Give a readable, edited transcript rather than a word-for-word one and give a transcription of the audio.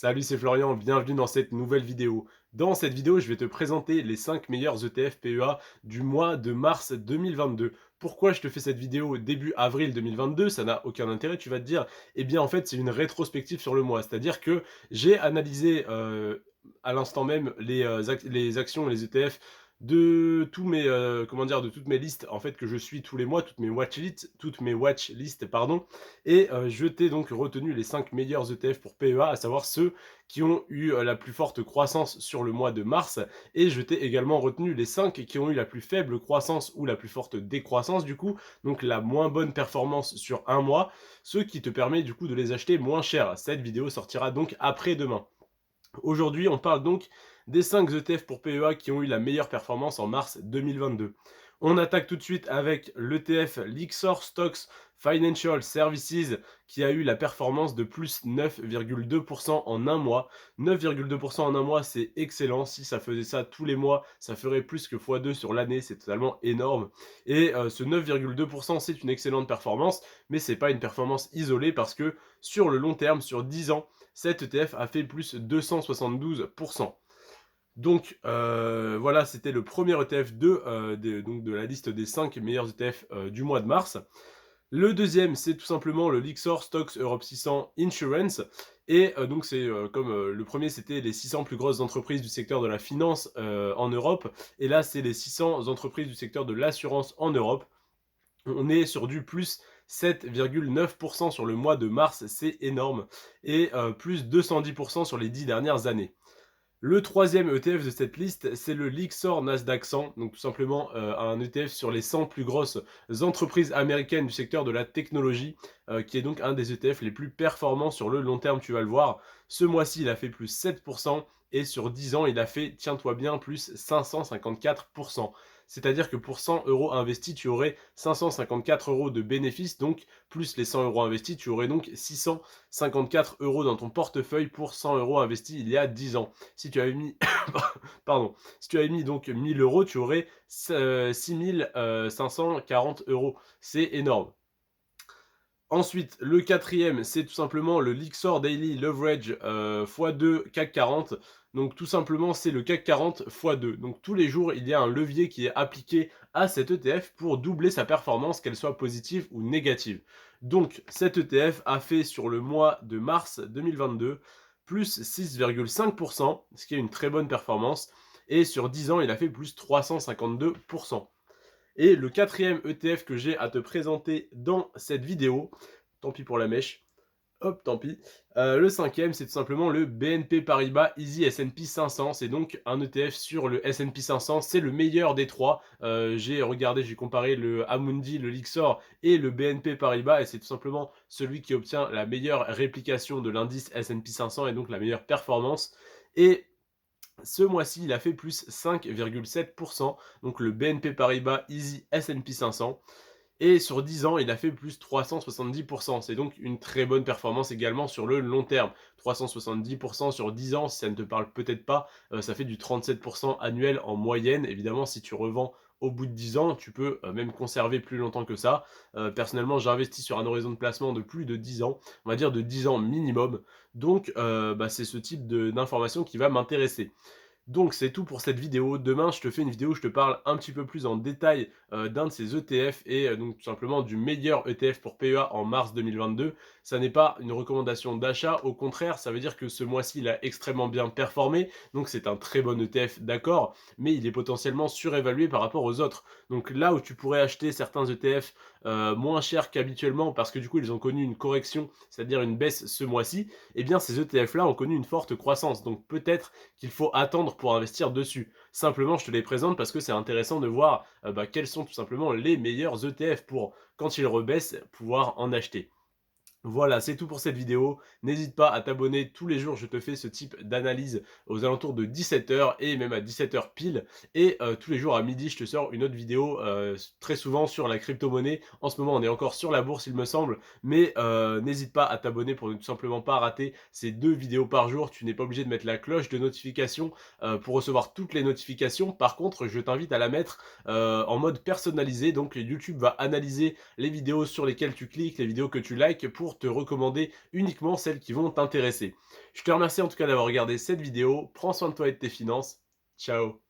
Salut, c'est Florian, bienvenue dans cette nouvelle vidéo. Dans cette vidéo, je vais te présenter les 5 meilleurs ETF PEA du mois de mars 2022. Pourquoi je te fais cette vidéo début avril 2022? Ça n'a aucun intérêt, tu vas te dire. Eh bien, en fait, c'est une rétrospective sur le mois. C'est-à-dire que j'ai analysé à l'instant même les actions et les ETF de tous mes comment dire, de toutes mes listes en fait que je suis tous les mois, toutes mes watchlists pardon, et je t'ai donc retenu les 5 meilleurs ETF pour PEA, à savoir ceux qui ont eu la plus forte croissance sur le mois de mars, et je t'ai également retenu les 5 qui ont eu la plus faible croissance ou la plus forte décroissance du coup, donc la moins bonne performance sur un mois, ce qui te permet du coup de les acheter moins cher. Cette vidéo sortira donc après-demain. Aujourd'hui, on parle donc des 5 ETF pour PEA qui ont eu la meilleure performance en mars 2022. On attaque tout de suite avec l'ETF Lyxor Stocks Financial Services qui a eu la performance de plus 9,2% en un mois. 9,2% en un mois, c'est excellent. Si ça faisait ça tous les mois, ça ferait plus que x2 sur l'année. C'est totalement énorme. Et ce 9,2%, c'est une excellente performance, mais c'est pas une performance isolée parce que sur le long terme, sur 10 ans, cet ETF a fait plus 272%. Donc voilà, c'était le premier ETF donc de la liste des 5 meilleurs ETF du mois de mars. Le deuxième, c'est tout simplement le Lyxor Stocks Europe 600 Insurance. Et donc c'est comme le premier, c'était les 600 plus grosses entreprises du secteur de la finance en Europe. Et là, c'est les 600 entreprises du secteur de l'assurance en Europe. On est sur du plus 7,9% sur le mois de mars, c'est énorme. Et plus 210% sur les 10 dernières années. Le troisième ETF de cette liste, c'est le Lyxor Nasdaq 100, donc tout simplement un ETF sur les 100 plus grosses entreprises américaines du secteur de la technologie, qui est donc un des ETF les plus performants sur le long terme, tu vas le voir. Ce mois-ci, il a fait plus 7%, et sur 10 ans, il a fait, tiens-toi bien, plus 554%. C'est-à-dire que pour 100 euros investis, tu aurais 554 euros de bénéfices, donc plus les 100 euros investis, tu aurais donc 654 euros dans ton portefeuille pour 100 euros investis il y a 10 ans. Si tu avais mis, pardon, si tu avais mis donc 1000 euros, tu aurais 6540 euros. C'est énorme. Ensuite, le quatrième, c'est tout simplement le Lyxor Daily Leverage x2 CAC 40. Donc tout simplement, c'est le CAC 40 x2. Donc tous les jours, il y a un levier qui est appliqué à cet ETF pour doubler sa performance, qu'elle soit positive ou négative. Donc cet ETF a fait sur le mois de mars 2022 plus 6,5%, ce qui est une très bonne performance. Et sur 10 ans, il a fait plus 352%. Et le quatrième ETF que j'ai à te présenter dans cette vidéo, tant pis pour la mèche, hop, tant pis. Le cinquième, c'est tout simplement le BNP Paribas Easy S&P 500. C'est donc un ETF sur le S&P 500. C'est le meilleur des trois. J'ai regardé, j'ai comparé le Amundi, le Lyxor et le BNP Paribas. Et c'est tout simplement celui qui obtient la meilleure réplication de l'indice S&P 500 et donc la meilleure performance. Et ce mois-ci, il a fait plus 5,7%, donc le BNP Paribas Easy S&P 500. Et sur 10 ans, il a fait plus 370%. C'est donc une très bonne performance également sur le long terme. 370% sur 10 ans, si ça ne te parle peut-être pas, ça fait du 37% annuel en moyenne. Évidemment, si tu revends au bout de 10 ans, tu peux même conserver plus longtemps que ça. Personnellement, j'investis sur un horizon de placement de plus de 10 ans, on va dire de 10 ans minimum. Donc, c'est ce type d'information qui va m'intéresser. Donc c'est tout pour cette vidéo. Demain, je te fais une vidéo où je te parle un petit peu plus en détail d'un de ces ETF et donc tout simplement du meilleur ETF pour PEA en mars 2022. Ça n'est pas une recommandation d'achat, au contraire, ça veut dire que ce mois-ci, il a extrêmement bien performé. Donc c'est un très bon ETF, d'accord, mais il est potentiellement surévalué par rapport aux autres. Donc là où tu pourrais acheter certains ETF moins chers qu'habituellement parce que du coup, ils ont connu une correction, c'est-à-dire une baisse ce mois-ci, eh bien ces ETF-là ont connu une forte croissance. Donc peut-être qu'il faut attendre pour investir dessus. Simplement, je te les présente parce que c'est intéressant de voir quels sont tout simplement les meilleurs ETF pour, quand ils rebaissent, pouvoir en acheter. Voilà, c'est tout pour cette vidéo. N'hésite pas à t'abonner. Tous les jours, je te fais ce type d'analyse aux alentours de 17h et même à 17h pile. Et tous les jours à midi, je te sors une autre vidéo très souvent sur la crypto-monnaie. En ce moment, on est encore sur la bourse, il me semble. Mais n'hésite pas à t'abonner pour ne tout simplement pas rater ces 2 vidéos par jour. Tu n'es pas obligé de mettre la cloche de notification pour recevoir toutes les notifications. Par contre, je t'invite à la mettre en mode personnalisé. Donc YouTube va analyser les vidéos sur lesquelles tu cliques, les vidéos que tu likes pour pour te recommander uniquement celles qui vont t'intéresser. Je te remercie en tout cas d'avoir regardé cette vidéo. Prends soin de toi et de tes finances. Ciao.